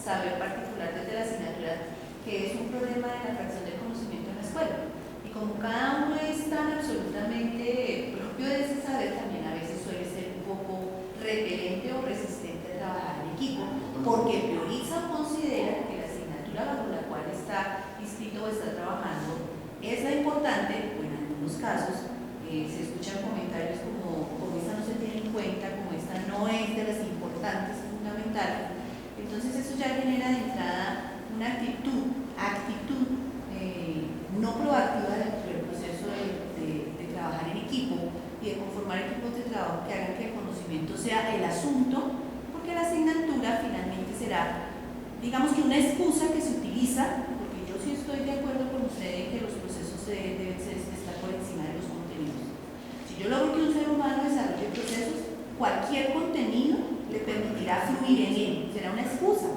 saber particular desde la asignatura, que es un problema de la fracción del conocimiento en la escuela. Y como cada uno es tan absolutamente propio de ese saber, también a veces suele ser un poco repelente o resistente a trabajar en equipo, porque prioriza o considera que la asignatura bajo la cual está inscrito o está trabajando es la importante, o en algunos casos se escuchan comentarios como esta no se tiene en cuenta, como esta no es de las importantes, fundamentales. Entonces eso ya genera de entrada una actitud no proactiva dentro del proceso de trabajar en equipo y de conformar equipos de trabajo que hagan que el conocimiento sea el asunto, porque la asignatura finalmente será, digamos que una excusa que se utiliza, porque yo sí estoy de acuerdo con usted en que los procesos deben estar por encima de los contenidos. Si yo logro que un ser humano desarrolle procesos, cualquier contenido le permitirá fluir en él, será una excusa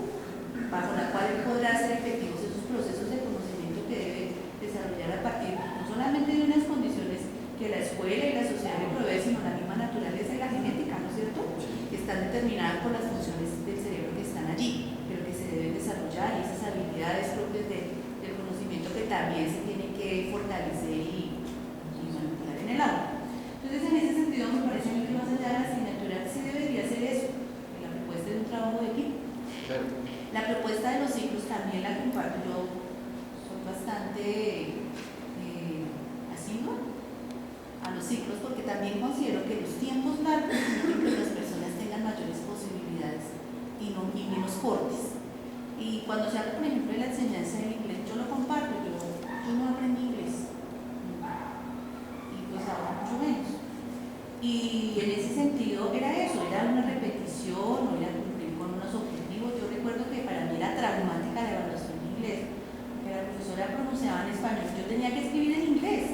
bajo la cual él podrá hacer efectivos esos procesos de conocimiento que debe desarrollar a partir no solamente de unas condiciones que la escuela y la sociedad le provee, sino la misma naturaleza y la genética, ¿no es cierto?, que están determinadas por las funciones del cerebro que están allí, pero que se deben desarrollar, y esas habilidades propias del conocimiento que también se tienen que fortalecer y manipular en el aula. Entonces, en ese sentido, me parece a mí que más allá de la asignatura sí debería ser eso, la propuesta de un trabajo de equipo. Claro. La propuesta de los ciclos también la comparto yo, soy bastante asidua a los ciclos, porque también considero que los tiempos largos permiten que las personas tengan mayores posibilidades y menos cortes. Y cuando se habla, por ejemplo, de la enseñanza del inglés, yo lo comparto, yo no aprendí inglés, y pues ahora mucho menos. Y en ese sentido era eso, era una repetición, o era cumplir con unos objetivos. Yo recuerdo que para mí era traumática la evaluación de inglés, que la profesora pronunciaba en español, yo tenía que escribir en inglés.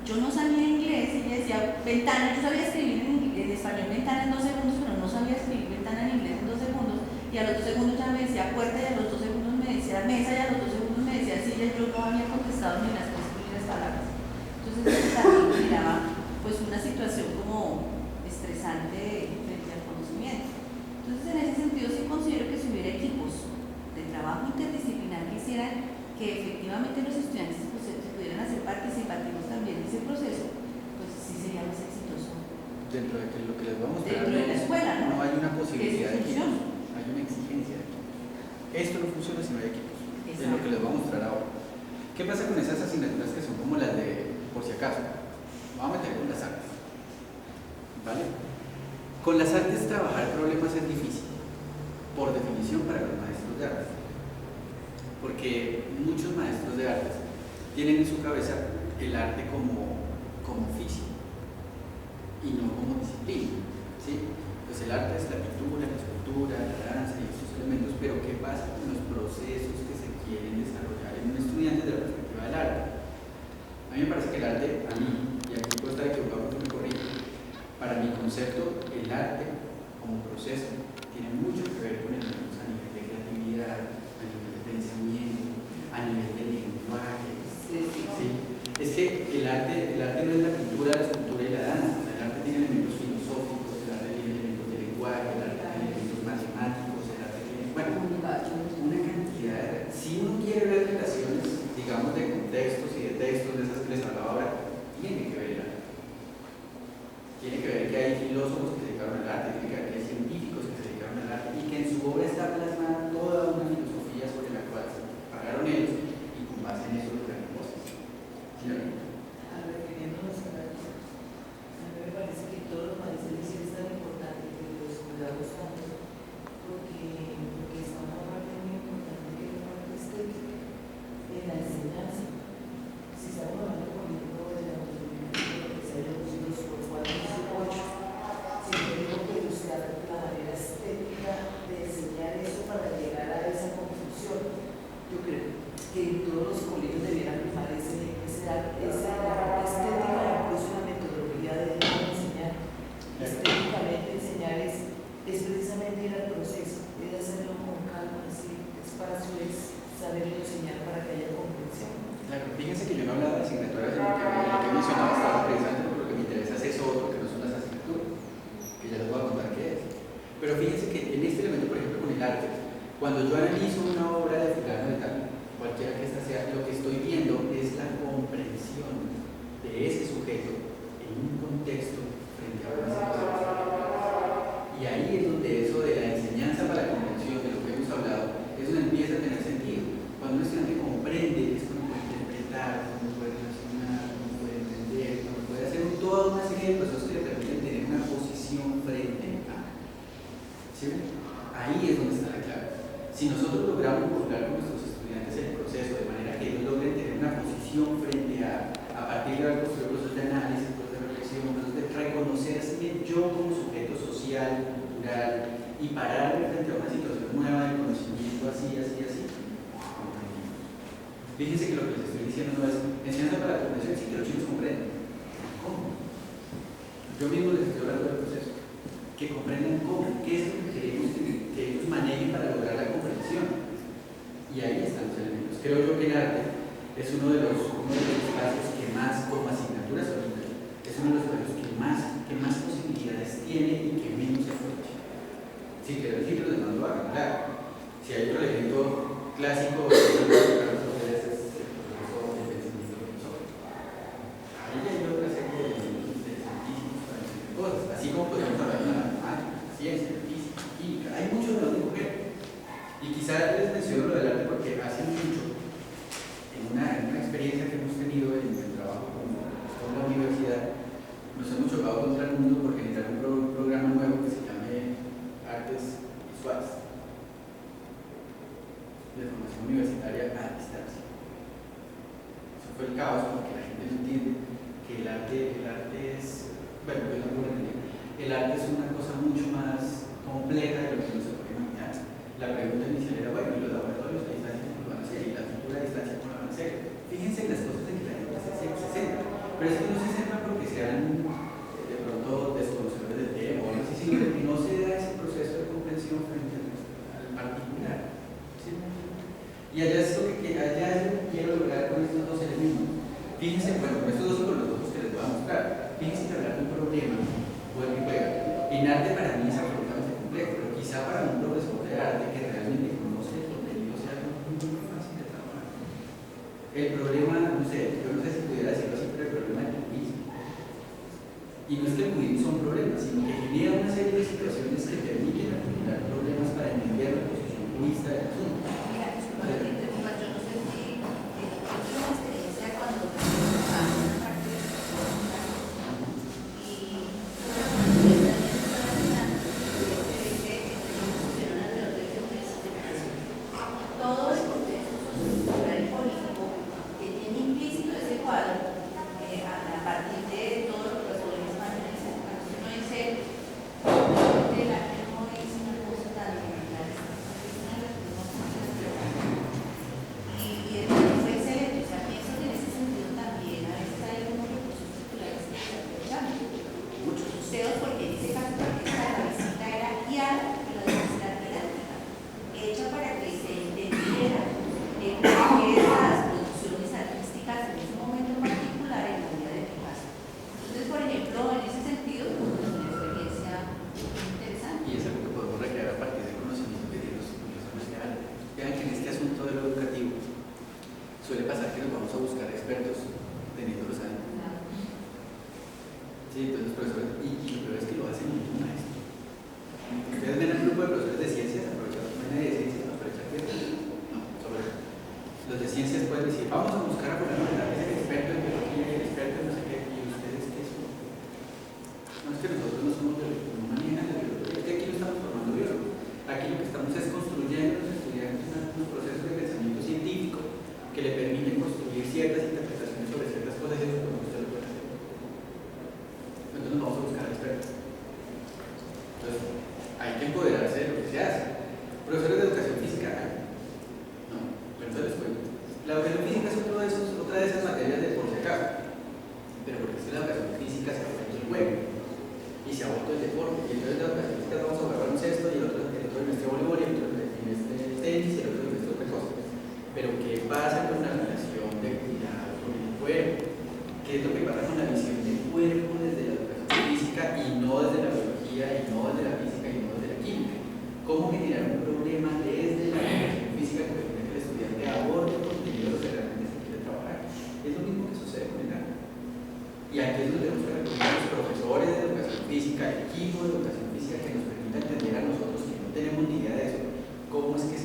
Yo no sabía inglés, ella decía ventana, yo sabía escribir en español ventana en 2 segundos, pero no sabía escribir ventana en inglés en 2 segundos, y a los 2 segundos ya me decía puerta, y a los 2 segundos me decía mesa, y a los 2 segundos me decía silla, yo no había contestado ni las 3 primeras palabras. Entonces eso también generaba pues una situación como estresante frente al conocimiento. Entonces en ese sentido sí considero que si hubiera equipos de trabajo interdisciplinar que hicieran que efectivamente los estudiantes se pudieran hacer participativos también de ese proceso, pues sí sería más exitoso. Dentro de lo que les vamos a mostrar, dentro de la escuela, ¿no? No hay una posibilidad de equipos, hay una exigencia de equipos. Esto no funciona si no hay equipos. Exacto. Es lo que les voy a mostrar ahora. ¿Qué pasa con esas asignaturas que son como las de, por si acaso? Vamos a meter con las artes. ¿Vale? Con las artes trabajar problemas es difícil, por definición para los maestros de artes. Porque muchos maestros de artes tienen en su cabeza el arte como oficio y no como disciplina, ¿sí? Pues el arte es la pintura, la escultura, la danza y estos elementos, pero ¿qué pasa con los procesos que se quieren desarrollar en un estudiante desde la perspectiva del arte? A mí me parece que el arte, a mí, y aquí puedo estar equivocado porque me corrijo, para mi concepto, el arte como proceso tiene mucho que ver con elementos a nivel de creatividad, a nivel de pensamiento, a nivel de lenguaje. ¿Sí? Es que el arte no es la pintura, la escultura y la danza. O sea, el arte tiene elementos filosóficos, el arte tiene elementos de lenguaje, el arte tiene elementos matemáticos, el arte tiene, bueno, una cantidad. Si uno quiere ver relaciones, digamos, de contextos y de textos, de esas que les hablaba ahora, tiene que ver el arte. Tiene que ver que hay filósofos que se dedicaron al arte, tiene que ver que hay científicos que se dedicaron al arte y que en su obra está plasmada toda una filosofía sobre la cual se pagaron ellos y con base en eso lograron cosas. ¿Sí? Refiriéndonos a la a mí me parece que todos los maestros es tan importante que los cuidamos tanto porque está una parte muy importante que es la parte estética en la enseñanza. Si estamos hablando, por ejemplo, de la multiplicación, que se haya los 2 por 4 y 8, siempre tengo que buscar la manera estética de enseñar eso para llegar a esa conclusión. Yo creo que en todos los colegios debieran primar esa parte estética, incluso la metodología de enseñar. Estéticamente enseñar es precisamente ir al proceso, es hacerlo con calma, así, despacio, es saberlo enseñar para que haya comprensión. Claro, fíjense que yo no hablaba de asignaturas, sino que lo que mencionaba estaba precisamente porque lo que me interesa es eso otro que no son las asignaturas, que ya les voy a contar qué es. Pero fíjense que en este elemento, por ejemplo, con el arte, Cuando yo analizo una obra de fulano de tal, cualquiera que ésta sea, lo que estoy viendo es la comprensión de ese sujeto en un contexto frente a una situación. Y ahí es donde eso de la enseñanza para la comprensión, de lo que hemos hablado, es donde empieza a tener sentido. Cuando un estudiante comprende, es cuando puede interpretar, cuando puede razonar, cuando puede entender, cuando puede hacer toda una serie de procesos que le permiten tener una posición frente a. ¿Sí? Ahí es donde está la clave. Si nosotros logramos involucrar con nuestros estudiantes el proceso de manera que ellos logren tener una posición frente a partir de construir procesos de análisis, procesos de reflexión, procesos de reconocerse yo como sujeto social, cultural, y pararme frente a una situación nueva de conocimiento así. Fíjense que lo que les estoy diciendo no es enseñanza para la comprensión, sí que los chicos comprenden. ¿Cómo? Yo mismo les estoy hablando del proceso. Que comprendan cómo, qué es lo que queremos que ellos manejen para lograr la comprensión. Y ahí están los elementos. Creo yo que el arte es uno de los espacios que más, como asignaturas ahorita, es uno de los espacios que más posibilidades tiene y que menos se aprovecha. Si quiero decir, los demás lo hagan, claro. Si hay otro elemento clásico, es el profesor de pensamiento filosófico. Ahí hay otra serie de interesantísimos cosas, así como podemos hablar de la matemática, ciencia, física, química, hay mucho de donde coger. Y quizás les menciono lo del arte porque hace mucho, en una experiencia que hemos tenido en el trabajo con la universidad, nos hemos chocado contra el mundo por generar un programa nuevo que se llame Artes Visuales, de formación universitaria a distancia. Eso fue el caos porque la gente no entiende que el arte es, bueno, yo tampoco lo entendí, el arte es una cosa mucho más compleja de lo que uno se puede imaginar. La pregunta inicial era, bueno, ¿y los laboratorios a distancia cómo lo van a hacer? ¿Y la cultura a distancia cómo lo van a hacer? Fíjense en las cosas en que la gente se centra, pero es que no se centra porque sean de pronto desconocedores del tema o algo así, sino que no se da ese proceso de comprensión frente al particular. ¿Sí? Y allá es lo que quiero lograr con estos dos elementos. Fíjense, bueno, con estos dos son los dos que les voy a mostrar. Fíjense que hablar de un problema juega y juega. En arte para mí es absolutamente complejo, pero quizá para un profesor de arte que realmente conoce el contenido sea muy fácil de trabajar. El problema, no sé, yo no sé si pudiera decirlo así, pero el problema del cubismo. Y no es que el cubismo son problemas, sino que genera una serie de situaciones que permiten acumular problemas para entender la posición cubista del asunto. Mira, disculpa que te interrumpa, yo no sé si tuve una experiencia cuando una parte de todo el contexto social y político que tiene implícito ese cuadro a partir de todo lo que los jóvenes van a analizar. Cuando uno dice el arte no es una cosa tan elemental, es una y fue excelente. O sea, pienso que en ese sentido también a veces hay algunos recursos culturales que se aprovechan. Muchos museos, porque en ese caso la visita era guiada, pero de manera didáctica, hecha para que se entendiera las producciones artísticas en ese momento en particular en la vida de Picasso. Entonces, por ejemplo, en ese sentido, pues, una experiencia interesante. Y es algo que podemos recrear a partir del conocimiento que tienen los profesores de arte. Vean que en este asunto de lo educativo suele pasar que nos vamos a buscar expertos teniendo los años. Sí, entonces profesores, y lo peor es que lo hacen muchos maestros. Ustedes ven el grupo de profesores de ciencias, aprovechar de ciencias, aprovechar que no, sobre los de ciencias pueden decir, vamos a buscar a fulano de tal, es el experto en biología, el experto en no sé qué, y ustedes qué son. No es que nosotros no somos biólogos, no manejan la biología, es que aquí no estamos formando biólogos. Aquí lo que estamos es construyendo a los estudiantes unos procesos de pensamiento científico que le permiten construir ciertas interpretaciones sobre ciertas cosas y eso es como usted lo puede hacer. Entonces nos vamos a buscar expertos. Entonces, hay que empoderarse de lo que se hace. Profesores de educación física, no, pero entonces les cuento. La educación física es otro de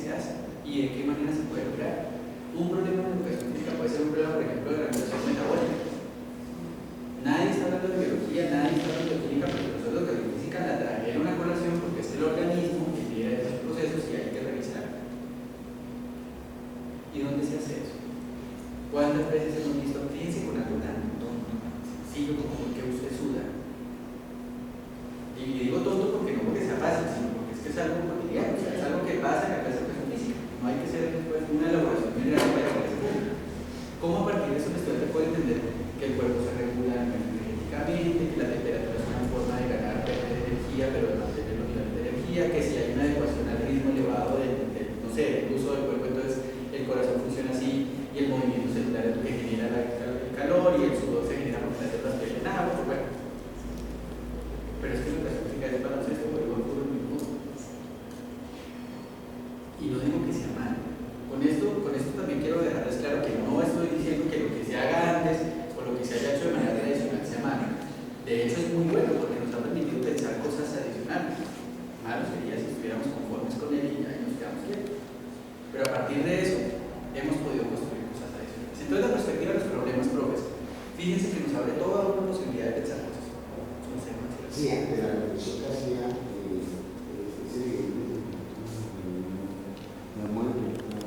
se hace y de qué manera se puede lograr. Un problema de educación física puede ser un problema, por ejemplo, de la regulación metabólica. Nadie está hablando de biología, nadie está hablando de química, pero nosotros los de física la trajeron a colación porque es el organismo que lidera esos procesos y hay que revisar. ¿Y dónde se hace eso? ¿Cuántas veces hemos visto? Fíjense con algo tan tonto, sencillo como porque usted suda. Y digo tonto porque no porque sea fácil, sino porque es que es algo cotidiano, o sea, es algo que pasa en la clase de educación física. No hay que hacer después una elaboración general para la clase pública. ¿Cómo a partir de eso un estudiante puede entender que el cuerpo se regula energéticamente, que la temperatura es una forma de ganar, perder energía, pero de mantener los niveles de energía, que si hay una adecuación al ritmo elevado no sé, del uso del cuerpo, entonces el corazón funciona así y el movimiento celular es lo que genera el calor y el sudor se genera porque las células pierden agua, pues bueno. Pero es que la educación física es baloncesto, vuelvo al fútbol mismo. Y no digo que sea mal. Con esto también quiero dejarles claro que no estoy diciendo que lo que se haga antes o lo que se haya hecho de manera tradicional sea malo. De hecho es muy bueno porque nos ha permitido pensar cosas adicionales. Malo sería si estuviéramos conformes con él y ahí nos quedamos quietos. Pero a partir de eso hemos podido construir cosas adicionales. Entonces la perspectiva de los problemas profes, fíjense que nos abre toda una posibilidad de pensar cosas. Sí, de la reflexión que hacía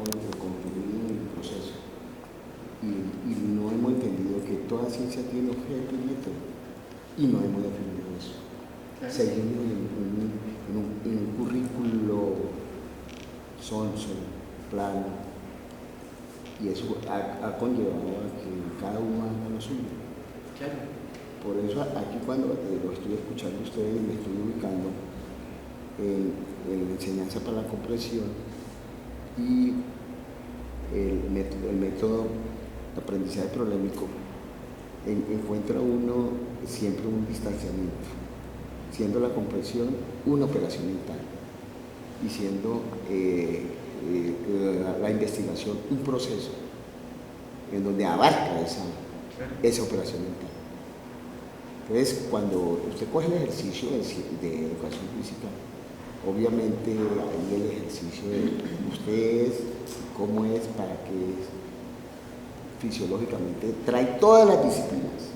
hemos concluido el proceso y no hemos entendido que toda ciencia tiene objeto y método y no hemos definido eso. Seguimos en un currículo sonso, plano, y eso ha conllevado a que cada uno haga lo suyo. Claro. Por eso aquí cuando lo estoy escuchando a ustedes me estoy ubicando en enseñanza para la comprensión y el método de aprendizaje problemático, encuentra uno siempre un distanciamiento, siendo la comprensión una operación mental y siendo la investigación un proceso en donde abarca esa operación mental. Entonces, cuando usted coge el ejercicio de educación física, obviamente ahí el ejercicio de usted es, cómo es, para qué es, fisiológicamente, trae todas las disciplinas,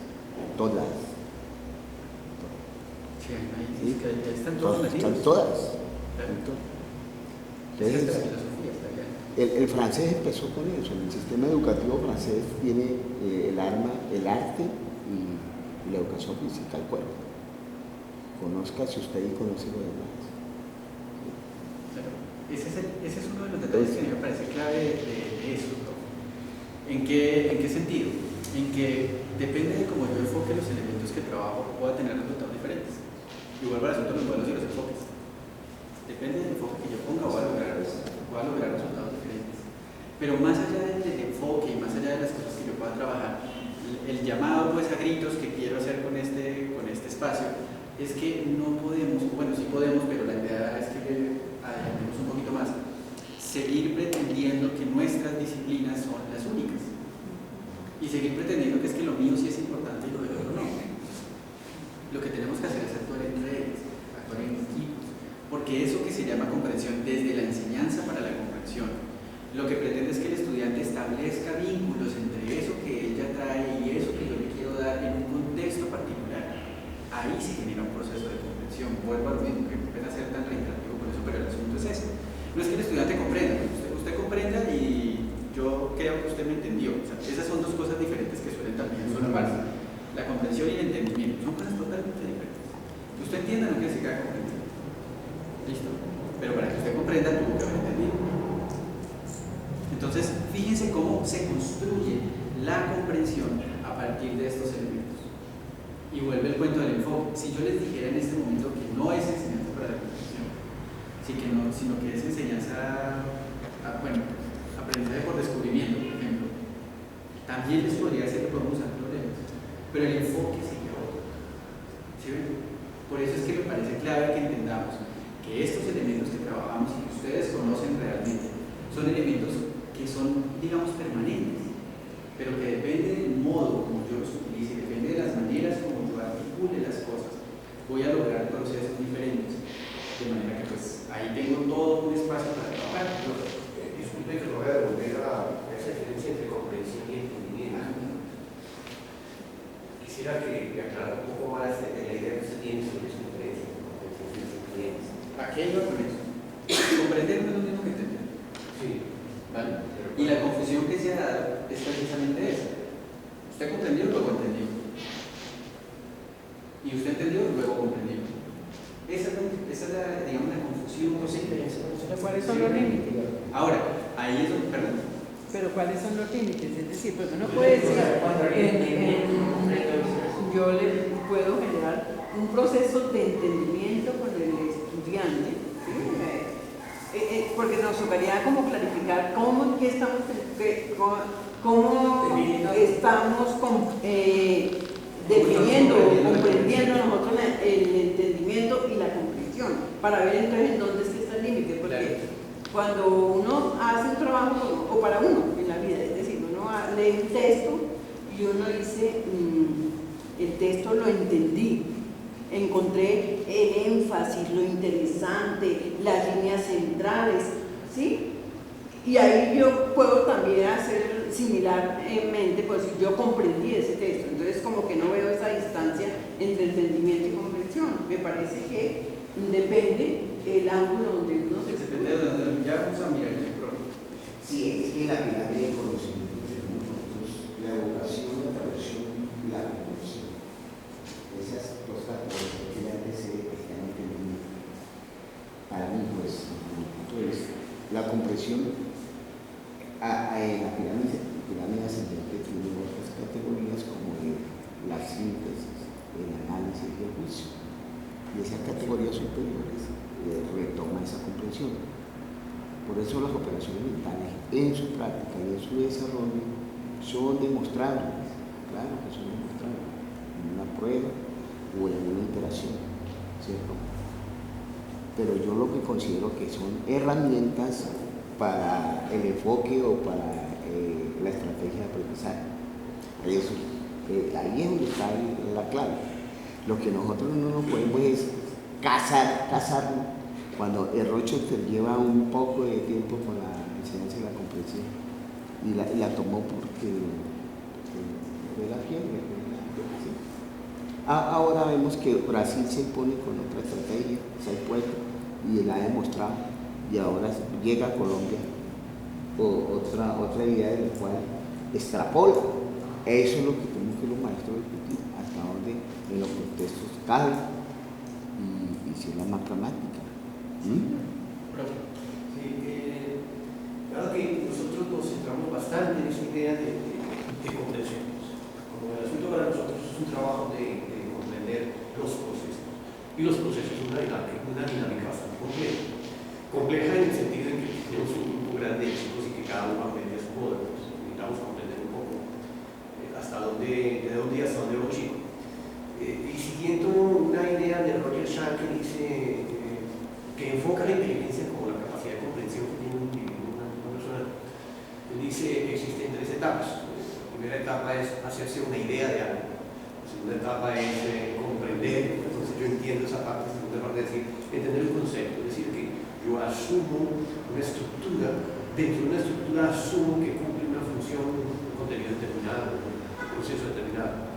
todas. Sí, ahí están todas. Están todas. Entonces, el francés empezó con eso, el sistema educativo francés tiene el arte y la educación física al cuerpo. Conózcase usted y conoce lo demás. Claro. Ese es uno de los detalles que a mí me parece clave de eso, ¿no? ¿En qué sentido? En que depende de cómo yo enfoque los elementos que trabajo, pueda tener resultados diferentes. Igual para el asunto de los modelos y los enfoques. Depende del enfoque que yo ponga, voy a lograr resultados diferentes. Pero más allá del enfoque y más allá de las cosas que yo pueda trabajar, el llamado pues a gritos que quiero hacer con este espacio es que no podemos, bueno sí podemos, pero la idea es que adelantemos un poquito más, seguir pretendiendo que nuestras disciplinas son las únicas y seguir pretendiendo que es que lo mío sí es importante y lo del otro no. Lo que tenemos que hacer es actuar en redes, actuar en equipos, porque eso que se llama comprensión desde la enseñanza para la comprensión, lo que pretende es que el estudiante establezca vínculos entre eso que ella trae y eso que yo le quiero dar en un contexto particular. Ahí se genera un proceso de comprensión. Vuelvo a lo mismo, que me puede ser tan reiterativo por eso, pero el asunto es ese. No es que el estudiante comprenda, usted comprenda y yo creo que usted me entendió. O sea, esas son dos cosas diferentes que suelen también solaparse. La comprensión y el entendimiento son cosas totalmente diferentes. Que usted entienda no quiere decir que haga comprensión. ¿Listo? Pero para que usted comprenda, tuvo que haber entendido. Entonces, fíjense cómo se construye la comprensión a partir de estos elementos. Y vuelve el cuento del enfoque. Si yo les dijera en este momento que no es enseñanza para la comprensión, sino que es enseñanza, aprendizaje por descubrimiento, por ejemplo, también les podría decir que podemos usar problemas. Pero el enfoque sería otro. ¿Sí ven? Por eso es que me parece clave que entendamos que estos elementos que trabajamos y que ustedes conocen realmente son elementos que son, digamos, permanentes, pero que depende del modo como yo los utilice, depende de las maneras como yo articule las cosas, voy a lograr procesos diferentes, de manera que pues ahí tengo todo un espacio para trabajar. Disculpe que lo voy a devolver a esa diferencia entre comprensión y entendimiento. Quisiera que me aclarara un poco más de la idea que usted tiene sobre esa diferencia entre comprensión y entendimiento. ¿A qué iba con eso? Comprender no es lo mismo que entender. Sí. ¿Vale? Y la confusión que se ha dado es precisamente esa. Usted comprendió, luego entendió. Y usted entendió, luego comprendió. Esa es la, digamos, la confusión. ¿Pero cuáles son los límites? Ahora, ahí es donde, perdón. Pero ¿cuáles son los límites? Es decir, porque uno puede decir, yo le puedo generar un proceso de entendimiento con el estudiante, ¿sí? Porque nos tocaría como clarificar cómo es que estamos, cómo estamos definiendo o comprendiendo nosotros el entendimiento y la comprensión, para ver entonces en dónde es que está el límite, porque cuando uno hace un trabajo, o para uno en la vida, es decir, uno lee un texto y uno dice, el texto lo entendí, encontré el énfasis, lo interesante, las líneas centrales, ¿sí? Y ahí yo puedo también hacer similarmente, pues yo comprendí ese texto, entonces como que no veo esa distancia entre entendimiento y comprensión. Me parece que depende el ángulo donde uno se Depende de donde ya vamos a mirar el problema. Sí, es que la pirámide de conocimiento tenemos nosotros la educación, la traducción y la comprensión. Esas dos categorías que antes están entendiendo. Para mí, pues, desde mi punto de vista, la comprensión en la pirámide ascendente tiene otras categorías como la síntesis, el análisis y el juicio. Y esas categorías superiores retoma esa comprensión. Por eso las operaciones mentales en su práctica y en su desarrollo son demostrables, claro que son demostrables, en una prueba o en una interacción, ¿cierto? Pero yo lo que considero que son herramientas para el enfoque o para la estrategia de aprendizaje. Ahí es donde está la clave. Lo que nosotros no nos podemos es casarnos cuando el Rochester lleva un poco de tiempo con la enseñanza y la comprensión y la tomó porque fue la fiebre. ¿Sí? Ahora vemos que Brasil se impone con otra estrategia, se ha impuesto y la ha demostrado, y ahora llega a Colombia otra idea de la cual extrapola. Eso es lo que tenemos que los maestros discutir, hasta dónde en los contextos cabe y si es la más pragmática. Sí, claro que nosotros nos centramos bastante en esa idea de comprensión. Como el asunto para nosotros es un trabajo de comprender los procesos. Y los procesos son una dinámica bastante compleja en el sentido en que tenemos un grupo grande de chicos y que cada uno aprende a su modo. Pues necesitamos comprender un poco de dónde hasta dónde va un chico. Y siguiendo una idea de Roger Schank que dice que enfoca la inteligencia como la capacidad de comprensión que tiene un individuo, una persona. Él dice que existen tres etapas. La primera etapa es hacerse una idea de algo. La segunda etapa es comprender, entonces yo entiendo esa parte. La segunda parte es decir, entender un concepto, es decir, que yo asumo una estructura, dentro de una estructura asumo que cumple una función, un contenido determinado, un proceso determinado.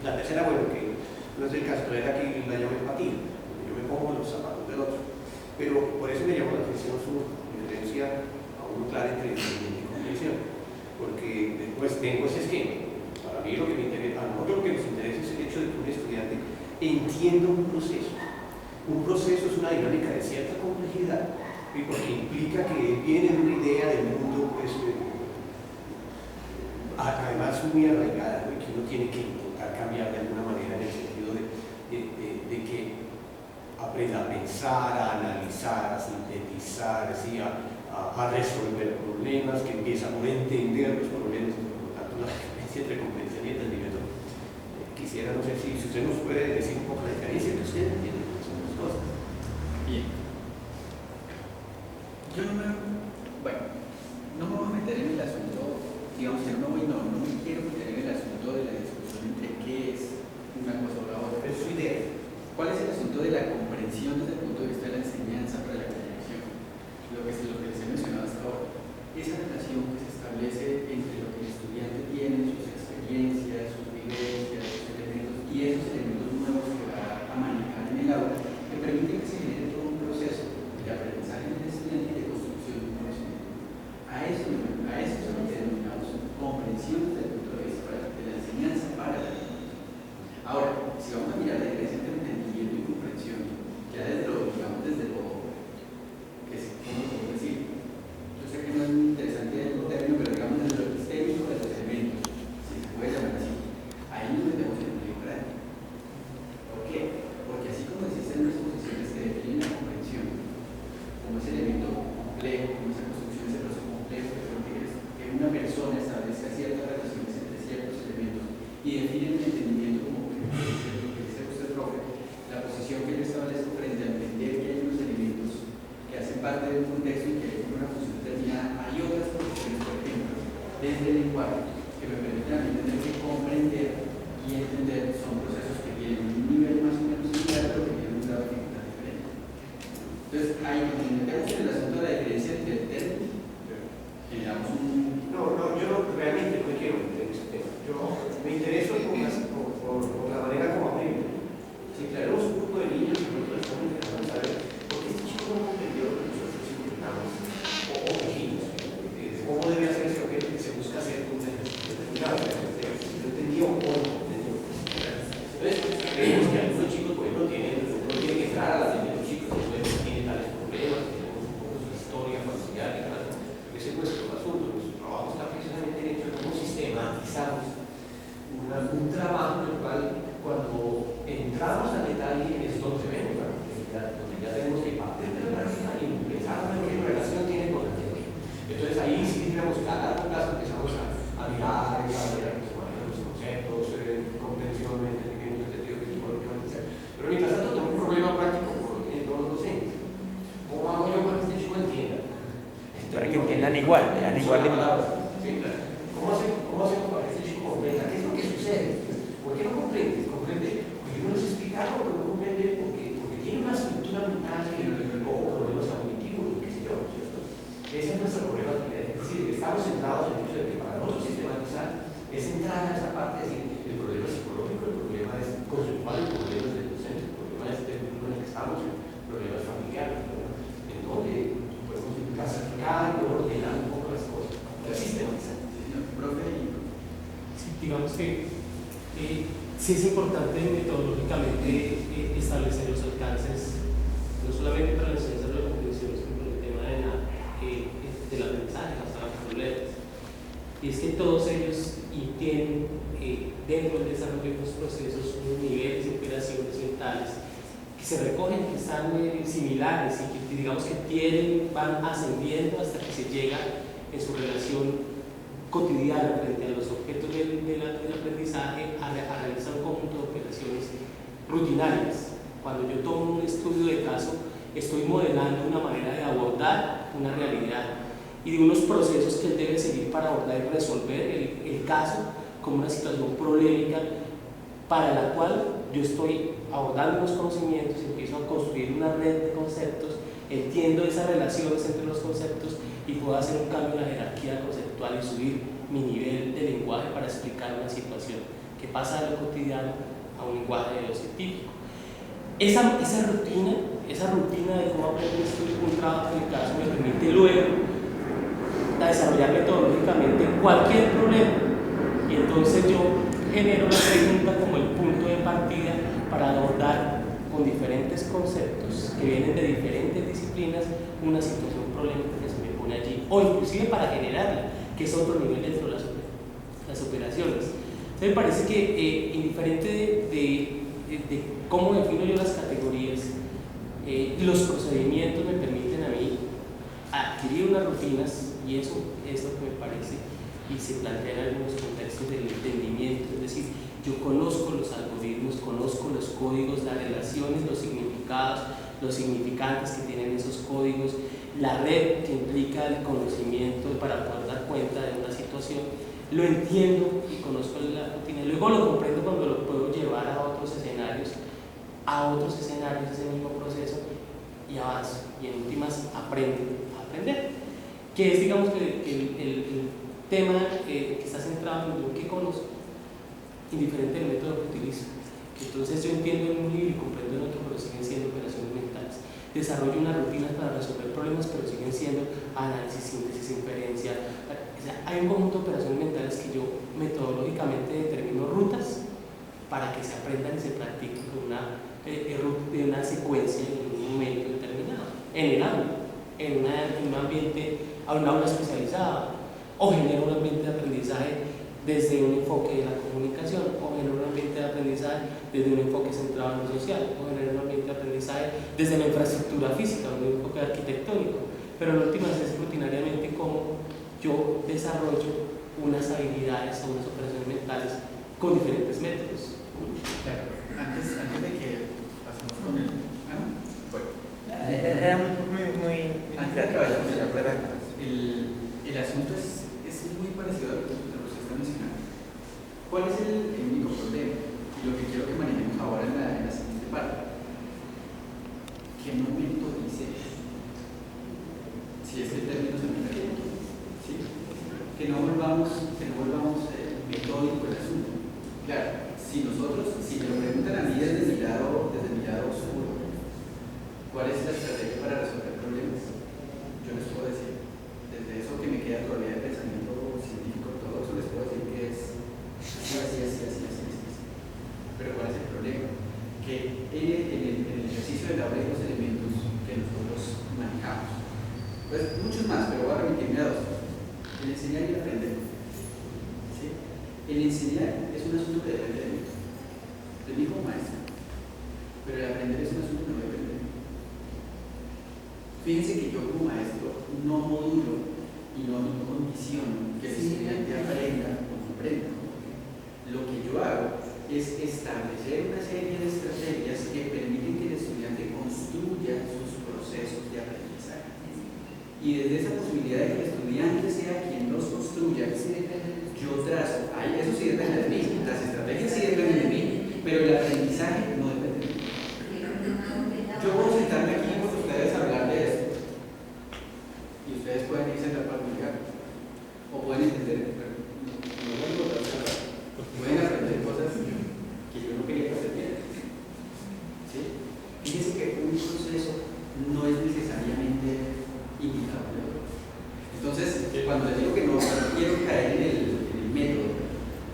La tercera, bueno, que no es el caso, pero aquí la llamo empatía, yo me pongo en los zapatos del otro. Pero por eso me llamó la atención su diferencia aún clara entre entendimiento y comprensión, porque después tengo ese esquema. Para mí lo que me interesa, a nosotros lo que nos interesa es el hecho de que un estudiante entienda un proceso. Un proceso es una dinámica de cierta complejidad, y porque implica que él viene de una idea del mundo, pues, además muy arraigada, ¿no? Que uno tiene que intentar cambiar de alguna manera en el sentido de que aprenda a pensar, a analizar, a sintetizar, ¿sí? a resolver problemas, que empieza por entender los problemas, por lo tanto la diferencia entre comprensión y entendimiento. Quisiera, no sé si usted nos puede decir un poco la diferencia que usted entiende con esas dos cosas. Bien. Yo no me voy a meter en el asunto, digamos que no me quiero meter en el asunto de la discusión entre qué es una cosa o la otra. Pero es su idea. ¿Cuál es el asunto de la comprensión desde el punto de vista de la enseñanza para la comprensión? lo que les he mencionado hasta ahora, esa relación que se establece entre lo que el estudiante tiene, sus experiencias, sus vivencias, sus elementos y esos elementos nuevos que va a manejar en el aula, que permite que se genere todo un proceso de aprendizaje en el estudiante y de construcción de un conocimiento. A eso es lo que denominamos comprensión desde el punto de vista de la enseñanza para la enseñanza. Ahora, si vamos a mirar la diferencia entre entendimiento y comprensión, ya desde lo, digamos, desde lo que es, ¿cómo lo puedo decir? Yo sé que no es muy interesante el término, pero digamos desde lo epistémico de los elementos, si se puede llamar así, ahí nos metemos en un lío grande. ¿Por qué? Porque así como existen unas posiciones que definen la comprensión, como ese elemento complejo, como esa construcción, ese proceso complejo que permite que una persona establezca ciertas relaciones entre ciertos elementos y define el entendimiento como que dice usted, profe, la posición que yo establezco frente a entender que hay unos elementos que hacen parte de un contexto y que tienen una función determinada. Hay otras posiciones, por ejemplo, desde el lenguaje que me permiten a mí tener que comprender y entender, son procesos que tienen un nivel más o menos similar, pero que tienen un grado de dificultad diferente. Entonces, ahí nos metemos en el asunto de la diferencia entre el término, generamos un... No, yo realmente no quiero meter en ese tema. Yo me intereso por la manera como aprenden. Si traemos un grupo de niños y nosotros estamos intentando saber por qué este chico no comprendió lo que nosotros intentamos, o pequeños, cómo debe hacerse o qué se busca hacer con determinado, si lo entendió o no entendió. Entonces, creemos que algunos chicos pues, no tienen que entrar a la mente de los chicos, pues, tienen tales problemas, tenemos un poco su historia familiar y tal. Ese es nuestro asunto, nuestro trabajo está precisamente hecho en cómo sistematizamos un trabajo en el cual cuando entramos al detalle es donde vemos, donde ya tenemos que partir de la práctica y empezar a ver qué relación tiene con la teoría. Entonces ahí sí tenemos cada caso empezamos a mirar, a ver cómo se manejan los conceptos, comprensión, entendimiento, entendido, qué tipo de cosas hacer. Pero mientras tanto tenemos un problema práctico en todos los docentes. ¿Cómo hago yo para que este chico entienda? Para que entiendan igual, vean igual de sí, claro. ¿Cómo hacemos para que este chico comprenda? ¿Qué es lo que sucede? ¿Por qué no comprende? ¿Comprende? Porque no les explicamos, pero no comprende porque tiene una estructura mental o problemas cognitivos, qué sé yo, ¿cierto? Ese es nuestro problema. Es decir, estamos centrados en el hecho de que para nosotros sistematizar es entrar a esa parte, es decir, el problema psicológico, el problema es conceptual, el problema es del docente, el problema es del mundo en el que estamos, el problema es familiar, en donde podemos clasificar y ordenar un poco las cosas, para sistematizar. Sí, digamos que sí es importante metodológicamente establecer los alcances, no solamente para la enseñanza de la comprensión, sino para el tema del aprendizaje, hasta los problemas. Y es que todos ellos tienen dentro del desarrollo de los procesos unos niveles de operaciones mentales que se recogen, que están similares y que digamos que van ascendiendo hasta que se llega en su relación cotidiana frente a los objetos del aprendizaje a realizar un conjunto de operaciones rutinarias. Cuando yo tomo un estudio de caso, estoy modelando una manera de abordar una realidad y de unos procesos que él debe seguir para abordar y resolver el caso como una situación problemática para la cual yo estoy abordando los conocimientos, empiezo a construir una red de conceptos, entiendo esas relaciones entre los conceptos y puedo hacer un cambio en la jerarquía conceptual y subir mi nivel de lenguaje para explicar una situación que pasa de lo cotidiano a un lenguaje de lo científico. Esa rutina de cómo aprender un trabajo en el caso me permite luego desarrollar metodológicamente cualquier problema y entonces yo genero la pregunta como el punto de partida para abordar con diferentes conceptos que vienen de diferentes disciplinas una situación problemática que se me pone allí o inclusive para generarla, que es otro nivel dentro de las operaciones. Entonces me parece que indiferente de cómo defino yo las categorías, los procedimientos me permiten a mí adquirir unas rutinas y eso es lo que me parece y se plantea en algunos contextos del entendimiento, es decir, yo conozco los algoritmos, conozco los códigos, las relaciones, los significados, los significantes que tienen esos códigos, la red que implica el conocimiento para poder dar cuenta de una situación, lo entiendo y conozco la rutina, luego lo comprendo cuando lo puedo llevar a otros escenarios ese mismo proceso y avanzo y en últimas aprendo aprender, que es, digamos, que el tema que está centrado en lo que conozco, indiferente del método que utilizo. Entonces yo entiendo en un libro y comprendo en otro, pero siguen siendo operaciones mentales. Desarrollo unas rutinas para resolver problemas, pero siguen siendo análisis, síntesis, inferencia. O sea, hay un conjunto de operaciones mentales que yo metodológicamente determino rutas para que se aprendan y se practiquen con una secuencia en un momento determinado, en el aula, en un ambiente, a un aula especializada, o genera un ambiente de aprendizaje desde un enfoque de la comunicación, o genera un ambiente de aprendizaje desde un enfoque centrado en lo social, o genera un ambiente de aprendizaje desde la infraestructura física, un enfoque arquitectónico. Pero en últimas es rutinariamente cómo yo desarrollo unas habilidades o unas operaciones mentales con diferentes métodos. Claro, antes de que pasemos con el... bueno. Era muy Antes de que vayamos allá, el asunto es muy parecido a lo que usted está mencionando. ¿Cuál es el único problema? Y lo que quiero que manejemos ahora en la siguiente parte. ¿Qué momento dice? Si este término se me está, ¿sí? Que no volvamos metódico el asunto. Claro, si me lo preguntan a mí desde mi lado oscuro, ¿cuál es la estrategia para resolver problemas? Yo les puedo decir, desde eso que me queda todavía de pensamiento científico, todo eso les puedo decir que es así. Pero ¿cuál es el problema? Que en el ejercicio del aula hay dos elementos que nosotros manejamos. Pues muchos más, pero voy a remitirme a dos. El enseñar y el aprender. ¿Sí? El enseñar es un asunto que depende de mí como maestro, pero el aprender es un asunto que no depende de mí. Fíjense que yo como maestro no modulo y no condiciono que el estudiante aprenda o comprenda. Lo que yo hago es establecer una serie de estrategias que permiten que el estudiante construya sus procesos de aprendizaje. Y desde esa posibilidad de que el estudiante sea quien los construya, yo trazo, eso sí depende de mí, las estrategias sí dependen de mí, pero el aprendizaje no depende de mí. Yo voy a sentarme aquí con ustedes a hablar de esto, y ustedes pueden irse a la lugar, o pueden entender, pueden aprender cosas que yo no quería que aprendieran. ¿Sí? Fíjense que un proceso no es necesariamente indicador. Entonces, cuando les digo que no quiero caer en el método,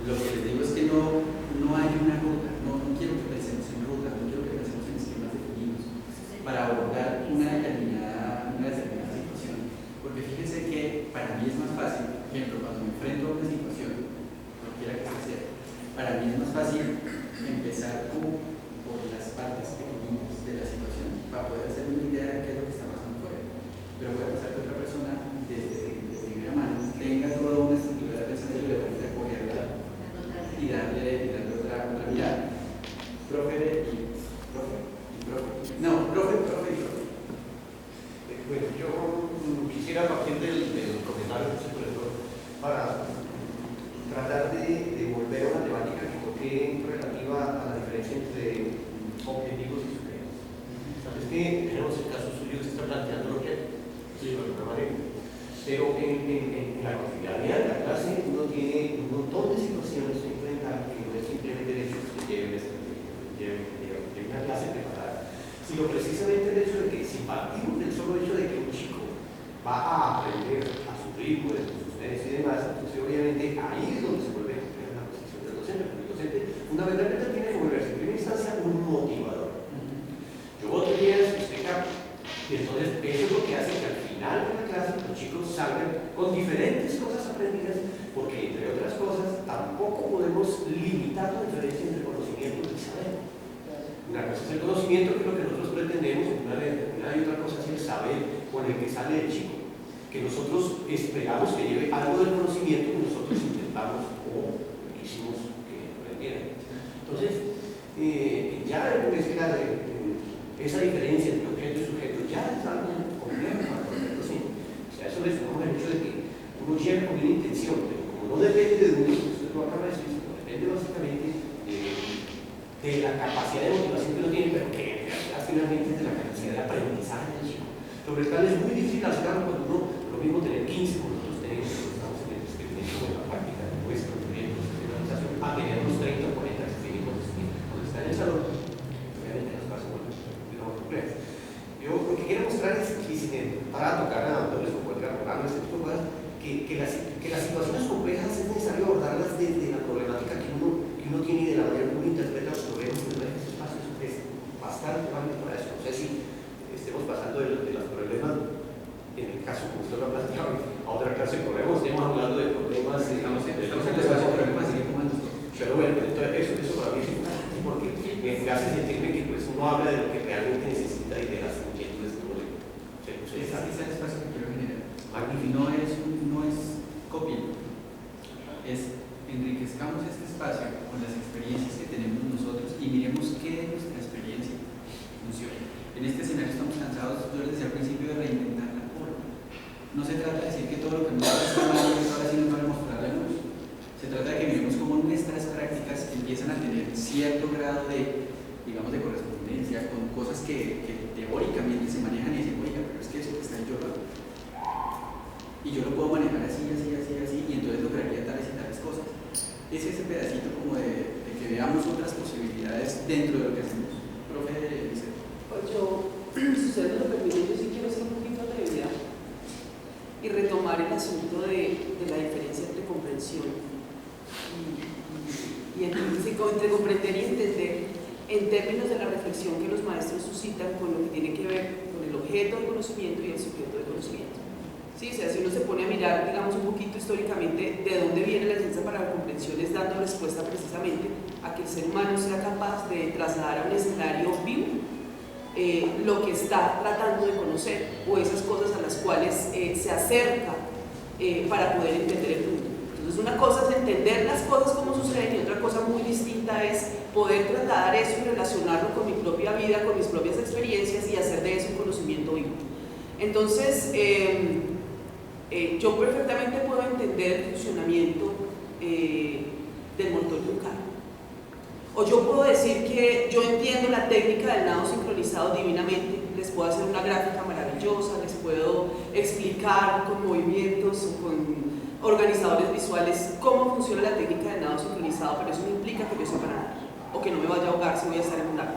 lo que les digo es que no hay una ruta, no quiero que pensemos en ruta, no quiero que pensemos en esquemas definidos para abordar una determinada situación. Porque fíjense que para mí es más fácil, por ejemplo, cuando me enfrento a una situación, cualquiera que sea, para mí es más fácil empezar por las partes pequeñitas de la situación para poder hacer una idea de qué es lo que está pasando fuera. Pero puede pasar que otra persona desde primera mano tenga toda una estructura de pensamiento y le permita cogerla y darle otra mirada. Profe. Bueno, yo quisiera partir del comentario que se presentó para tratar de volver a una temática que toqué relativa a la diferencia entre objetivos y sujetos. Es que tenemos el caso suyo que se está planteando lo que de alguna manera. Pero en la cotidianidad de la clase uno tiene un montón de situaciones que enfrentar que no es simplemente el hecho de que lleve una clase preparada, sino precisamente el hecho de que si partimos del solo hecho de que un chico va a aprender a su ritmo, de sus ustedes y demás, entonces obviamente ahí es donde se vuelve a compleja la posición del docente, porque el docente fundamentalmente tiene que volverse en primera instancia un motivador. Yo voy a tener usted cambia. Y entonces eso es lo que hace que al final de la clase los chicos salgan con diferentes cosas aprendidas, porque entre otras cosas tampoco podemos limitar la diferencia entre conocimiento y saber. Una cosa es el conocimiento, que es lo que nosotros pretendemos, una y otra cosa es el saber con el que sale el chico, que nosotros esperamos que lleve algo del conocimiento que nosotros intentamos o quisimos que aprendiera. Entonces, ya esa diferencia entre objeto y sujeto ya es algo complejo para el docente. O sea, eso le sumamos el hecho de que uno llega con una intención, pero como no depende de uno, usted lo acaba de decir, sino depende básicamente de la capacidad de motivación que uno tiene, pero que en realidad finalmente es de la capacidad de aprendizaje del chico. Sobre el plan es muy difícil hacerlo cuando uno, lo mismo tener 15, como nosotros tenemos, estamos en el experimento en la práctica de nuestro proyecto de organización, a tener unos 30 o 40 experiments cuando está en el salón, obviamente nos pasa con digamos complejo. Yo lo que quiero mostrar es que para tocar a autores o cualquier programa, este tipo de cosas, que las situaciones complejas es necesario abordarlas desde la problemática que uno tiene y de la manera que uno interpreta los problemas en ese espacio. Es bastante válido para eso. No sé si estemos pasando de los problemas, en el caso como usted lo ha planteado, a otra clase de problemas, estemos hablando de problemas, Estamos en el espacio de problemas, así que pongan tus cosas. pero bueno, entonces eso para mí es importante porque me hace sentirme que pues, uno habla de lo que realmente necesita y de las inquietudes que uno le. Ese es el espacio que quiero generar. Magnífico. No es copia, es enriquezcamos este espacio con las experiencias que tenemos nosotros y miremos qué de nuestra experiencia funciona. En este escenario estamos cansados, yo les decía al principio, de reinventar la forma. No se trata de decir que todo lo que nosotros está mal y ahora sí nos van a mostrar la luz. Se trata de que miremos cómo nuestras prácticas empiezan a tener cierto grado de, digamos, de correspondencia con cosas que teóricamente se manejan y dicen, oiga, pero es que eso que está en yo lo hago. Y yo lo puedo manejar así, y entonces lograría tales y tales cosas. Es ese pedacito como de que veamos otras posibilidades dentro de lo que hacemos. Profe Liceo. Pues yo, si ustedes me lo permiten, yo sí quiero ser un poquito atrevida y retomar el asunto de la diferencia entre comprensión y entre comprender y entender en términos de la reflexión que los maestros suscitan con lo que tiene que ver con el objeto del conocimiento y el sujeto del conocimiento. Sí, o sea, si uno se pone a mirar, digamos, un poquito históricamente de dónde viene la ciencia para la comprensión, es dando respuesta precisamente a que el ser humano sea capaz de trasladar a un escenario vivo lo que está tratando de conocer o esas cosas a las cuales se acerca para poder entender el mundo. Entonces, una cosa es entender las cosas como suceden y otra cosa muy distinta es poder tratar eso y relacionarlo con mi propia vida, con mis propias experiencias y hacer de eso un conocimiento vivo. Entonces, yo perfectamente puedo entender el funcionamiento del motor de un carro. O yo puedo decir que yo entiendo la técnica del nado sincronizado divinamente, les puedo hacer una gráfica maravillosa, les puedo explicar con movimientos o con organizadores visuales cómo funciona la técnica del nado sincronizado, pero eso no implica que yo sepa nadar o que no me vaya a ahogar si voy a estar en un lago.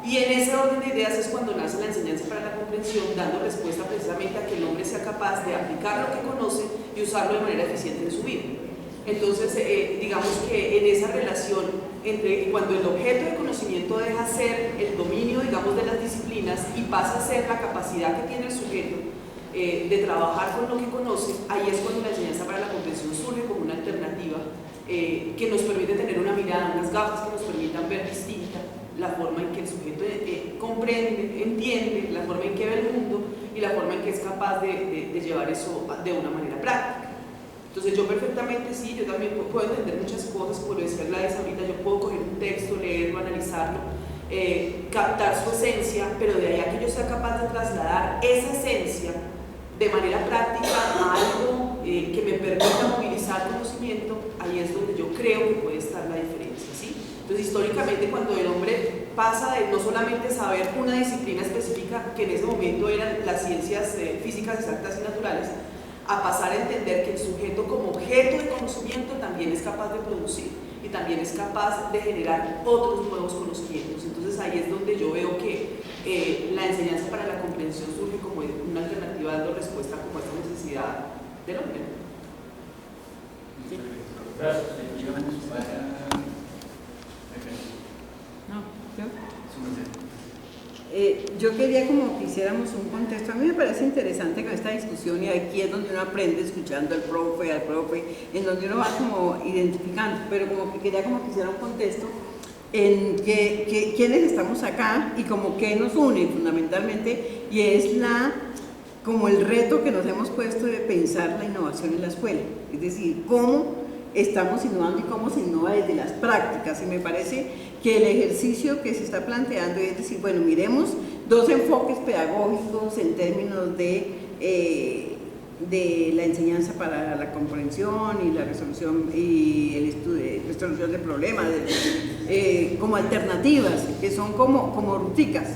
Y en ese orden de ideas es cuando nace la enseñanza para la comprensión, dando respuesta precisamente a que el hombre sea capaz de aplicar lo que conoce y usarlo de manera eficiente en su vida. Entonces, digamos que en esa relación entre cuando el objeto de conocimiento deja ser el dominio, digamos, de las disciplinas y pasa a ser la capacidad que tiene el sujeto de trabajar con lo que conoce, ahí es cuando la enseñanza para la comprensión surge como una alternativa que nos permite tener una mirada, unas gafas que nos permitan ver distinta la forma en que el sujeto comprende, entiende, la forma en que ve el mundo y la forma en que es capaz de llevar eso de una manera práctica. Entonces yo perfectamente sí, yo también puedo entender muchas cosas, por decir Gladys ahorita, yo puedo coger un texto, leerlo, analizarlo, captar su esencia, pero de ahí a que yo sea capaz de trasladar esa esencia de manera práctica a algo que me permita movilizar conocimiento, ahí es donde yo creo que puede estar la diferencia, ¿sí? Entonces históricamente cuando el hombre pasa de no solamente saber una disciplina específica, que en ese momento eran las ciencias físicas exactas y naturales, a pasar a entender que el sujeto como objeto de conocimiento también es capaz de producir y también es capaz de generar otros nuevos conocimientos. Entonces ahí es donde yo veo que la enseñanza para la comprensión surge como una alternativa dando respuesta como a esta necesidad del hombre. ¿Sí? Gracias. Yo quería como que hiciéramos un contexto. A mí me parece interesante con esta discusión y aquí es donde uno aprende escuchando al profe, en donde uno va como identificando, pero como que quería como que hiciera un contexto en quiénes estamos acá y como qué nos une fundamentalmente, y es como el reto que nos hemos puesto de pensar la innovación en la escuela, es decir, cómo estamos innovando y cómo se innova desde las prácticas. Y me parece que el ejercicio que se está planteando es decir, bueno, miremos dos enfoques pedagógicos en términos de la enseñanza para la comprensión y la resolución y el estudio, resolución de problemas, como alternativas, que son como ruticas.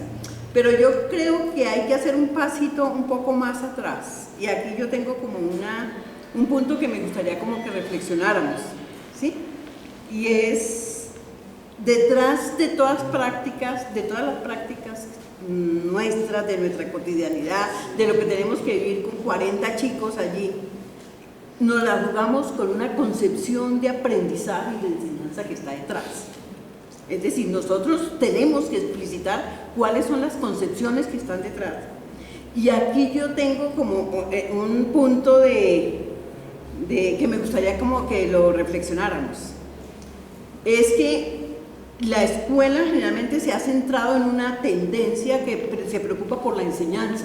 Pero yo creo que hay que hacer un pasito un poco más atrás. Y aquí yo tengo como un punto que me gustaría como que reflexionáramos, ¿sí? Y es, detrás de todas las prácticas nuestras, de nuestra cotidianidad, de lo que tenemos que vivir con 40 chicos allí, nos la jugamos con una concepción de aprendizaje y de enseñanza que está detrás. Es decir, nosotros tenemos que explicitar cuáles son las concepciones que están detrás. Y aquí yo tengo como un punto que me gustaría como que lo reflexionáramos. Es que la escuela generalmente se ha centrado en una tendencia que se preocupa por la enseñanza.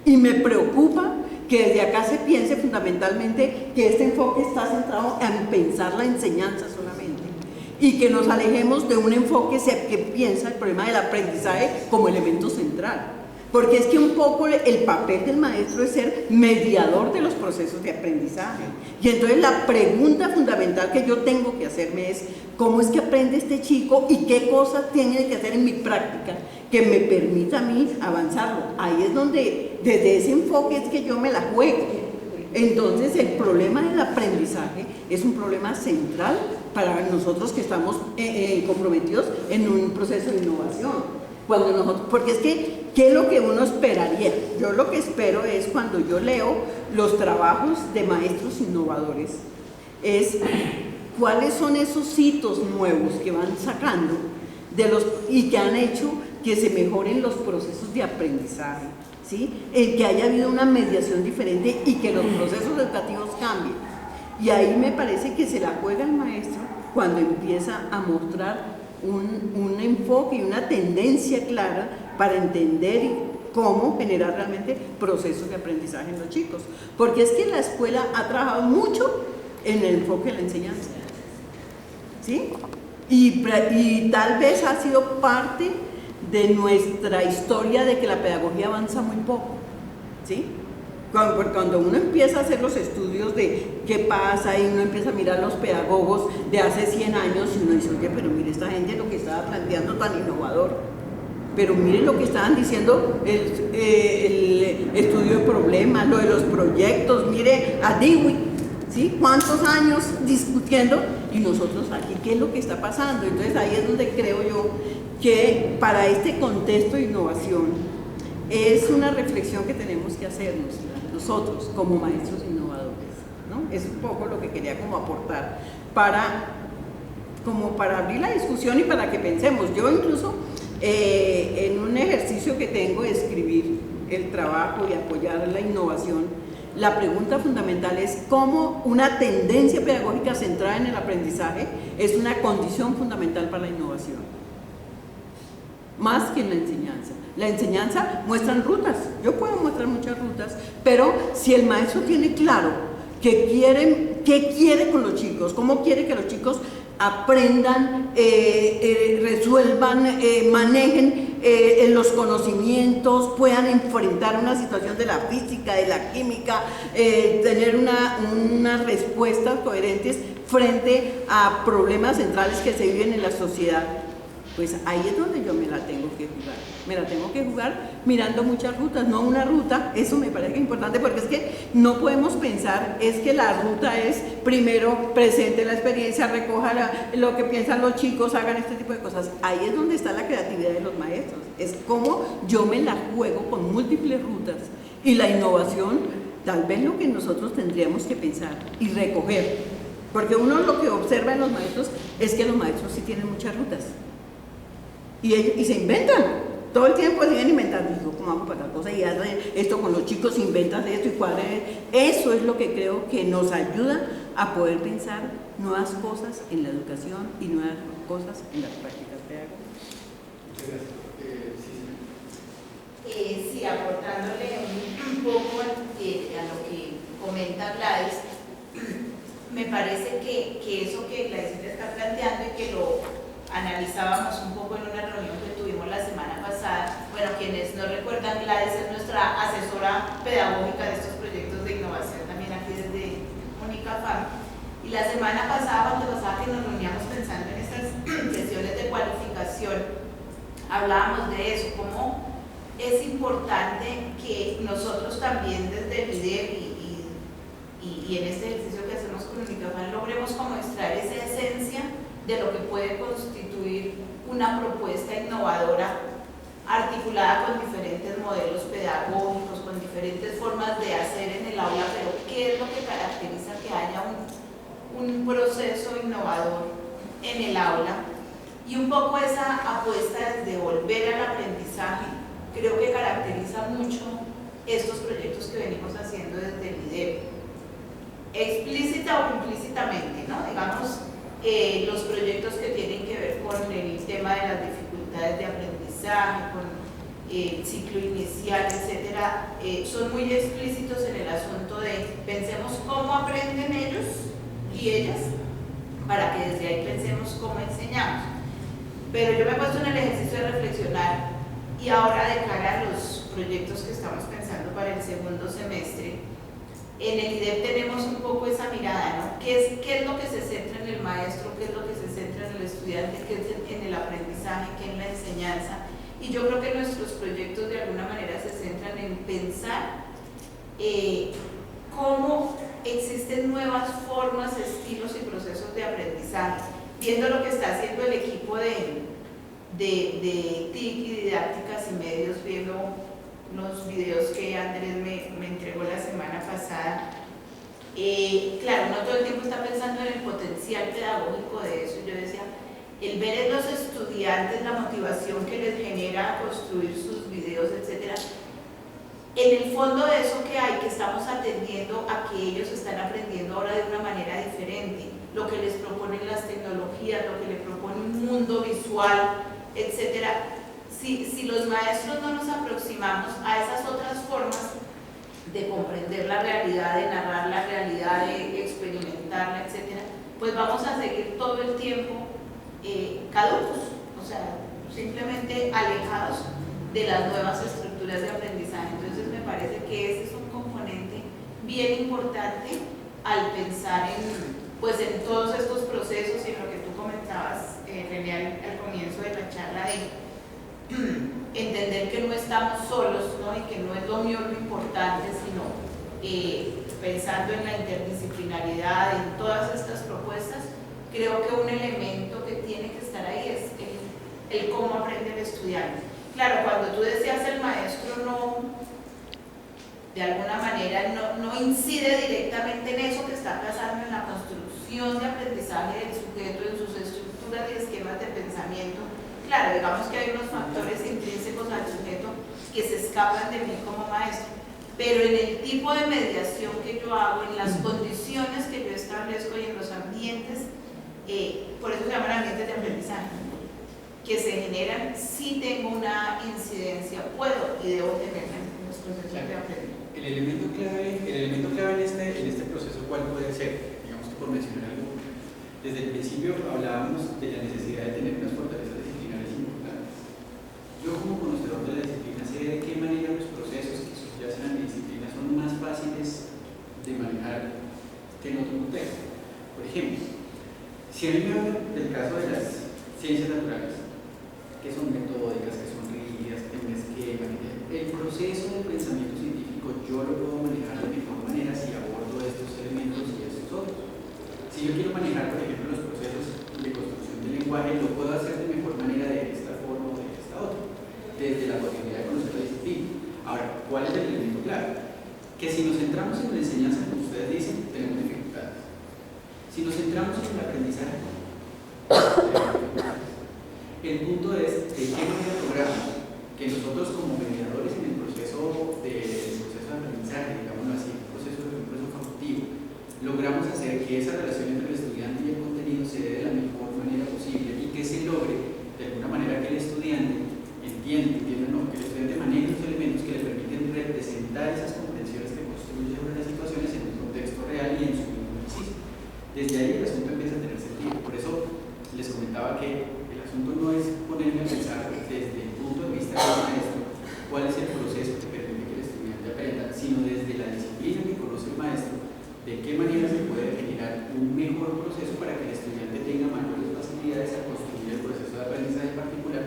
Y me preocupa que desde acá se piense fundamentalmente que este enfoque está centrado en pensar la enseñanza solamente y que nos alejemos de un enfoque que piensa el problema del aprendizaje como elemento central, porque es que un poco el papel del maestro es ser mediador de los procesos de aprendizaje. Y entonces la pregunta fundamental que yo tengo que hacerme es ¿cómo es que aprende este chico y qué cosas tiene que hacer en mi práctica que me permita a mí avanzarlo? Ahí es donde, desde ese enfoque es que yo me la juego. Entonces el problema del aprendizaje es un problema central para nosotros que estamos comprometidos en un proceso de innovación. Porque es que, ¿qué es lo que uno esperaría? Yo lo que espero es, cuando yo leo los trabajos de maestros innovadores, es cuáles son esos hitos nuevos que van sacando y que han hecho que se mejoren los procesos de aprendizaje, ¿sí? El que haya habido una mediación diferente y que los procesos educativos cambien. Y ahí me parece que se la juega el maestro cuando empieza a mostrar un enfoque y una tendencia clara para entender cómo generar realmente procesos de aprendizaje en los chicos. Porque es que la escuela ha trabajado mucho en el enfoque de la enseñanza, ¿sí? Y tal vez ha sido parte de nuestra historia de que la pedagogía avanza muy poco, ¿sí? Cuando uno empieza a hacer los estudios de qué pasa y uno empieza a mirar los pedagogos de hace 100 años y uno dice, oye, pero mire esta gente lo que estaba planteando tan innovador, pero mire lo que estaban diciendo, el estudio de problemas, lo de los proyectos, mire a Dewey, ¿sí? ¿Cuántos años discutiendo? Y nosotros aquí, ¿qué es lo que está pasando? Entonces ahí es donde creo yo que para este contexto de innovación es una reflexión que tenemos que hacernos nosotros como maestros innovadores, ¿no? Es un poco lo que quería como aportar para abrir la discusión y para que pensemos. Yo incluso en un ejercicio que tengo de escribir el trabajo y apoyar la innovación, la pregunta fundamental es cómo una tendencia pedagógica centrada en el aprendizaje es una condición fundamental para la innovación, más que en la enseñanza. La enseñanza muestran rutas, yo puedo mostrar muchas rutas, pero si el maestro tiene claro qué quiere con los chicos, cómo quiere que los chicos aprendan, resuelvan, manejen los conocimientos, puedan enfrentar una situación de la física, de la química, tener unas respuestas coherentes frente a problemas centrales que se viven en la sociedad, pues ahí es donde yo me la tengo que jugar. Me la tengo que jugar mirando muchas rutas, no una ruta. Eso me parece importante, porque es que no podemos pensar es que la ruta es primero presente la experiencia, recoja lo que piensan los chicos, hagan este tipo de cosas. Ahí es donde está la creatividad de los maestros. Es como yo me la juego con múltiples rutas, y la innovación, tal vez lo que nosotros tendríamos que pensar y recoger, porque uno lo que observa en los maestros es que los maestros sí tienen muchas rutas. Y se inventan, todo el tiempo siguen inventando, digo, ¿cómo vamos para tal cosa? Y hacen esto con los chicos, inventan esto y cuadran. Eso es lo que creo que nos ayuda a poder pensar nuevas cosas en la educación y nuevas cosas en las prácticas pedagógicas. Muchas gracias. Sí, aportándole un poco a lo que comenta Gladys, me parece que eso que Gladys está planteando y que lo analizábamos un poco en una reunión que tuvimos la semana pasada. Bueno, quienes no recuerdan, Gladys es nuestra asesora pedagógica de estos proyectos de innovación también aquí desde Unicafam. Y la semana pasada, cuando pasaba que nos reuníamos pensando en estas sesiones de cualificación, hablábamos de eso, cómo es importante que nosotros también desde el IDEP y en este ejercicio que hacemos con Unicafán logremos como extraer esa esencia de lo que puede constituir una propuesta innovadora articulada con diferentes modelos pedagógicos, con diferentes formas de hacer en el aula, pero ¿qué es lo que caracteriza que haya un proceso innovador en el aula? Y un poco esa apuesta desde volver al aprendizaje creo que caracteriza mucho estos proyectos que venimos haciendo desde el IDEP, explícita o implícitamente, ¿no? Digamos, los proyectos que tienen que ver con el tema de las dificultades de aprendizaje, con el ciclo inicial, etcétera, son muy explícitos en el asunto de pensemos cómo aprenden ellos y ellas para que desde ahí pensemos cómo enseñamos. Pero yo me he puesto en el ejercicio de reflexionar y ahora de cara a los proyectos que estamos pensando para el segundo semestre, en el IDEP tenemos un poco esa mirada, ¿no? ¿Qué es lo que se centra en el maestro? ¿Qué es lo que se centra en el estudiante? ¿Qué es en el aprendizaje? ¿Qué en la enseñanza? Y yo creo que nuestros proyectos de alguna manera se centran en pensar cómo existen nuevas formas, estilos y procesos de aprendizaje, viendo lo que está haciendo el equipo de TIC y Didácticas y Medios, viendo los videos que Andrés me entregó la semana pasada. Claro, no todo el tiempo está pensando en el potencial pedagógico de eso. Yo decía, el ver en los estudiantes la motivación que les genera construir sus videos, etcétera. En el fondo de eso que hay, que estamos atendiendo a que ellos están aprendiendo ahora de una manera diferente, lo que les proponen las tecnologías, lo que les propone un mundo visual, etcétera. Si los maestros no nos aproximamos a esas otras formas de comprender la realidad, de narrar la realidad, de experimentarla, etcétera, pues vamos a seguir todo el tiempo caducos, o sea, simplemente alejados de las nuevas estructuras de aprendizaje. Entonces me parece que ese es un componente bien importante al pensar en todos estos procesos y en lo que tú comentabas, René, al comienzo de la charla, de entender que no estamos solos, ¿no? Y que no es lo mío lo importante, sino pensando en la interdisciplinaridad, en todas estas propuestas. Creo que un elemento que tiene que estar ahí es el cómo aprende el estudiante. Claro, cuando tú decías el maestro de alguna manera no incide directamente en eso que está pasando en la construcción de aprendizaje del sujeto, en sus estructuras y esquemas de pensamiento. Claro, digamos que hay unos factores intrínsecos al sujeto que se escapan de mí como maestro, pero en el tipo de mediación que yo hago, en las condiciones que yo establezco y en los ambientes, por eso se llaman ambientes de aprendizaje, que se generan, sí tengo una incidencia, puedo y debo tenerla en los procesos de aprendizaje. El elemento clave en este proceso, ¿cuál puede ser? Digamos que por mencionar algo, desde el principio hablábamos de la necesidad de tener unas fortalezas disciplinarias importantes. Yo como conocedor de la disciplina sé de qué manera los procesos que subyacen a mi disciplina son más fáciles de manejar que en otro contexto. Por ejemplo, si a mí me hablan del caso de las ciencias naturales, que son metódicas, que son rígidas, que tienen un esquema, el proceso del pensamiento científico yo lo puedo manejar de mejor manera si abordo estos elementos y estos otros. Si yo quiero manejar, por ejemplo, los procesos de construcción del lenguaje, lo puedo hacer de mejor manera de esta forma o de esta otra, desde la posibilidad de conocer la disciplina. Ahora, ¿cuál es el elemento clave? Que si nos centramos en la enseñanza, como ustedes dicen, tenemos dificultades. Si nos centramos en el aprendizaje, el punto es de qué manera logramos que nosotros como mediadores en el proceso de aprendizaje, digámoslo así, un proceso facultativo, logramos hacer que esa relación entre el estudiante y el contenido se dé de la mejor manera posible y que se logre de alguna manera que el estudiante entienda, no, que el estudiante maneje los elementos que le permiten representar esas comprensiones que construye sobre las situaciones en un contexto real y en su mismo ejercicio. Desde ahí el asunto empieza a tener sentido. Por eso les comentaba que el asunto no es ponerme a pensar desde el punto de vista del maestro cuál es el proceso que permite que el estudiante aprenda, sino desde la disciplina que conoce el maestro, de qué manera se puede generar un mejor proceso para que el estudiante tenga mayores facilidades a construir el proceso de aprendizaje particular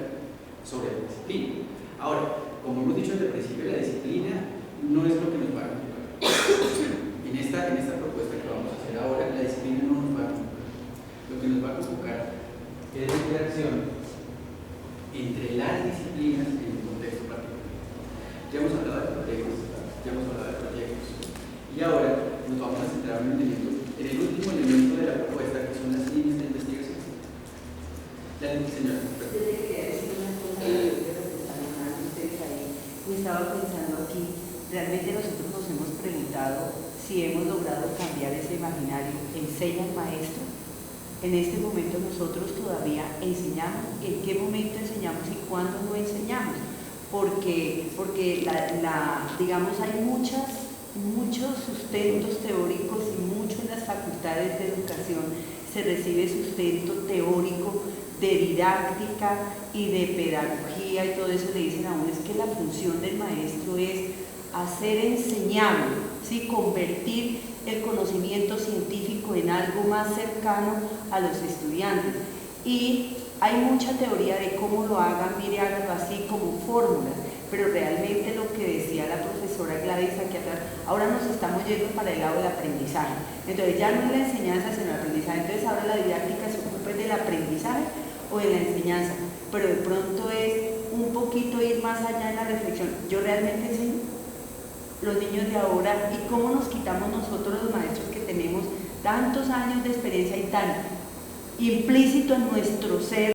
sobre la disciplina. Ahora, como hemos dicho desde el principio, la disciplina no es lo que nos va a convocar. En esta propuesta que vamos a hacer ahora, la disciplina no nos va a convocar. Lo que nos va a convocar es la interacción entre las disciplinas en un contexto particular. Ya hemos hablado de proyectos, y ahora nos vamos a centrar en el último elemento de la propuesta, que son las líneas de investigación. Señora. Yo le quería decir una cosa de lo que están hablando ustedes ahí. Y estaba pensando aquí, realmente nosotros nos hemos preguntado si hemos logrado cambiar ese imaginario. ¿Enseña el maestro? En este momento nosotros todavía enseñamos. ¿En qué momento enseñamos y cuándo no enseñamos? Porque digamos, hay muchos sustentos teóricos y mucho en las facultades de educación se recibe sustento teórico de didáctica y de pedagogía y todo eso. Le dicen a uno es que la función del maestro es hacer enseñable, ¿sí? Convertir el conocimiento científico en algo más cercano a los estudiantes. Y hay mucha teoría de cómo lo hagan, mire, háganlo así, como fórmulas, pero realmente lo que decía la profesora Gladys aquí atrás, ahora nos estamos yendo para el lado del aprendizaje. Entonces ya no es la enseñanza, sino el aprendizaje. Entonces ahora la didáctica se ocupa del aprendizaje o de la enseñanza, pero de pronto es un poquito ir más allá en la reflexión. Yo realmente enseño los niños de ahora y cómo nos quitamos nosotros los maestros que tenemos tantos años de experiencia y tan implícito en nuestro ser